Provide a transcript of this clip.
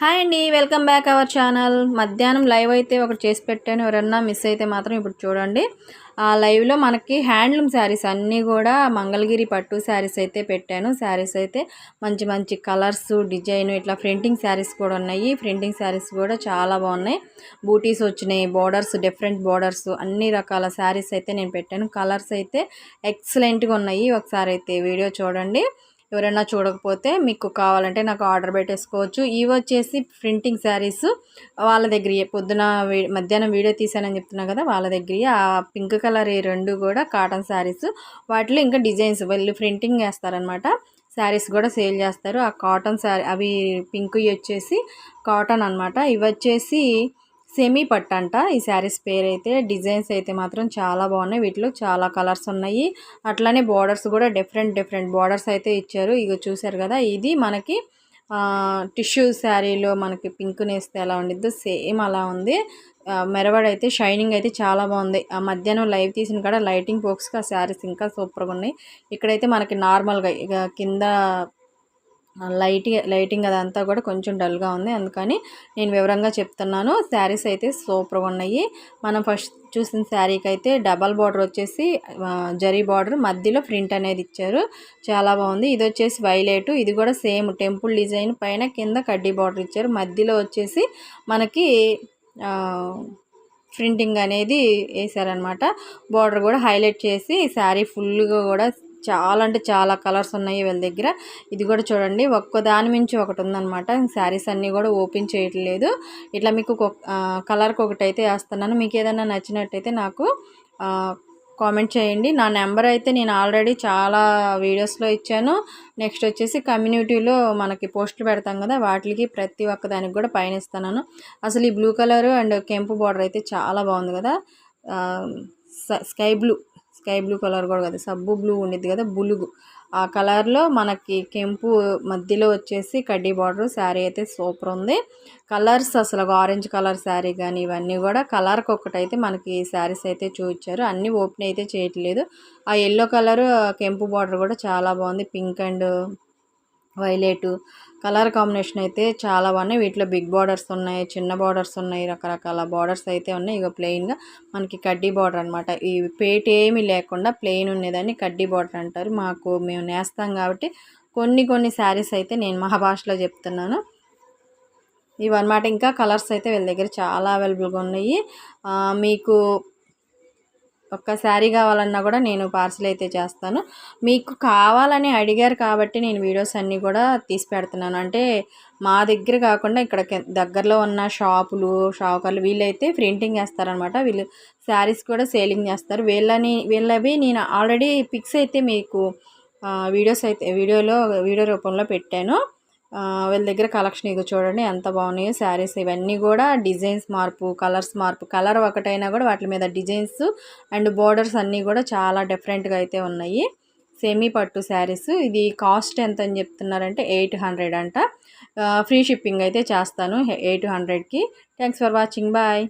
Hi అండి, welcome back our channel. మధ్యాహ్నం live అయితే ఒకటి చేసి పెట్టాను. ఎవరన్నా మిస్ అయితే మాత్రం ఇప్పుడు చూడండి. ఆ లైవ్లో మనకి హ్యాండ్లూమ్ శారీస్ అన్నీ కూడా మంగళగిరి పట్టు శారీస్ అయితే పెట్టాను. శారీస్ అయితే మంచి మంచి కలర్స్, డిజైన్, ఇట్లా ప్రింటింగ్ శారీస్ కూడా ఉన్నాయి. ప్రింటింగ్ శారీస్ కూడా చాలా బాగున్నాయి. బూటీస్ వచ్చినాయి, బోర్డర్స్, డిఫరెంట్ బోర్డర్స్, అన్ని రకాల శారీస్ అయితే నేను పెట్టాను. కలర్స్ అయితే ఎక్సలెంట్గా ఉన్నాయి. ఒకసారి అయితే వీడియో చూడండి. ఎవరైనా చూడకపోతే మీకు కావాలంటే నాకు ఆర్డర్ పెట్టేసుకోవచ్చు. ఇవి వచ్చేసి ప్రింటింగ్ శారీస్ వాళ్ళ దగ్గర పొద్దున మధ్యాహ్నం వీడియో తీసానని చెప్తున్నా కదా, వాళ్ళ దగ్గర ఆ పింక్ కలర్ ఈ రెండు కూడా కాటన్ శారీస్. వాటిలో ఇంకా డిజైన్స్ వాళ్ళు ప్రింటింగ్ వేస్తారనమాట. శారీస్ కూడా సేల్ చేస్తారు. ఆ కాటన్ శారీ అవి పింక్ వచ్చేసి కాటన్ అనమాట. ఇవి వచ్చేసి సెమీ పట్టు అంట ఈ శారీస్ పేరు అయితే. డిజైన్స్ అయితే మాత్రం చాలా బాగున్నాయి. వీటిలో చాలా కలర్స్ ఉన్నాయి. అట్లానే బార్డర్స్ కూడా డిఫరెంట్ బార్డర్స్ అయితే ఇచ్చారు. ఇగో చూసారు కదా, ఇది మనకి టిష్యూ శారీలో మనకి పింక్ నేస్తే ఎలా ఉండిద్దో సేమ్ అలా ఉంది. మెరవడైతే షైనింగ్ అయితే చాలా బాగుంది. ఆ మధ్యాహ్నం లైవ్ తీసిన కాడ లైటింగ్ ఫోక్స్కి ఆ శారీస్ ఇంకా సూపర్గా ఉన్నాయి. ఇక్కడైతే మనకి నార్మల్గా ఇక కింద లైటింగ్ అదంతా కూడా కొంచెం డల్గా ఉంది. అందుకని నేను వివరంగా చెప్తున్నాను. శారీస్ అయితే సూపర్గా ఉన్నాయి. మనం ఫస్ట్ చూసిన శారీకి అయితే డబల్ బార్డర్ వచ్చేసి జరీ బార్డర్, మధ్యలో ప్రింట్ అనేది ఇచ్చారు. చాలా బాగుంది. ఇది వచ్చేసి వైలెట్. ఇది కూడా సేమ్ టెంపుల్ డిజైన్, పైన కింద కడ్డీ బార్డర్ ఇచ్చారు. మధ్యలో వచ్చేసి మనకి ప్రింటింగ్ అనేది వేసారనమాట. బార్డర్ కూడా హైలైట్ చేసి శారీ ఫుల్గా కూడా చాలా అంటే చాలా కలర్స్ ఉన్నాయి వీళ్ళ దగ్గర. ఇది కూడా చూడండి, ఒక్కదాని మించి ఒకటి ఉందన్నమాట. శారీస్ అన్నీ కూడా ఓపెన్ చేయట్లేదు. ఇట్లా మీకు కలర్కి ఒకటి అయితే వేస్తున్నాను. మీకు ఏదైనా నచ్చినట్టయితే నాకు కామెంట్ చేయండి. నా నెంబర్ అయితే నేను ఆల్రెడీ చాలా వీడియోస్లో ఇచ్చాను. నెక్స్ట్ వచ్చేసి కమ్యూనిటీలో మనకి పోస్టులు పెడతాం కదా, వాటికి ప్రతి ఒక్కదానికి కూడా పైన ఇస్తున్నాను. అసలు ఈ బ్లూ కలర్ అండ్ కెంపు బార్డర్ అయితే చాలా బాగుంది కదా. స్కై బ్లూ కలర్ కూడా కదా, సబ్బు బ్లూ ఉండిద్ది కదా, బులుగు ఆ కలర్లో మనకి కెంపు మధ్యలో వచ్చేసి కడ్డీ బార్డర్. శారీ అయితే సూపర్ ఉంది. కలర్స్ అసలు ఆరెంజ్ కలర్ శారీ కానీ ఇవన్నీ కూడా కలర్కి ఒక్కటైతే మనకి శారీస్ అయితే చూపించారు. అన్నీ ఓపెన్ అయితే చేయట్లేదు. ఆ ఎల్లో కలర్ కెంపు బార్డర్ కూడా చాలా బాగుంది. Pink and violet colour combination అయితే చాలా బాగున్నాయి. వీటిలో బిగ్ బార్డర్స్ ఉన్నాయి, చిన్న బార్డర్స్ ఉన్నాయి, రకరకాల బార్డర్స్ అయితే ఉన్నాయి. ఇక ప్లెయిన్గా మనకి కడ్డీ బార్డర్ అనమాట. ఈ పేట ఏమీ లేకుండా ప్లెయిన్ ఉండేదాన్ని కడ్డీ బార్డర్ అంటారు. మేము నేస్తాం కాబట్టి కొన్ని శారీస్ అయితే నేను మా భాషలో చెప్తున్నాను ఇవన్నమాట. ఇంకా కలర్స్ అయితే వీళ్ళ దగ్గర చాలా అవైలబుల్గా ఉన్నాయి. మీకు ఒక్క శారీ కావాలన్నా కూడా నేను పార్సిల్ అయితే చేస్తాను. మీకు కావాలని అడిగారు కాబట్టి నేను వీడియోస్ అన్నీ కూడా తీసి పెడుతున్నాను. అంటే మా దగ్గర కాకుండా ఇక్కడ దగ్గరలో ఉన్న షావుకార్లు వీళ్ళైతే ప్రింటింగ్ వేస్తారనమాట. వీళ్ళు శారీస్ కూడా సేలింగ్ చేస్తారు. వీళ్ళవి నేను ఆల్రెడీ పిక్స్ అయితే మీకు వీడియో రూపంలో పెట్టాను. వీళ్ళ దగ్గర కలెక్షన్ ఇక చూడండి ఎంత బాగున్నాయో శారీస్. ఇవన్నీ కూడా డిజైన్స్ మార్పు, కలర్స్ మార్పు, కలర్ ఒకటైనా కూడా వాటి మీద డిజైన్స్ అండ్ బోర్డర్స్ అన్నీ కూడా చాలా డిఫరెంట్గా అయితే ఉన్నాయి. సెమీ పట్టు శారీస్. ఇది కాస్ట్ ఎంత అని చెప్తున్నారంటే 800 అంట. ఫ్రీ షిప్పింగ్ అయితే చేస్తాను 800కి. Thanks for watching. బాయ్.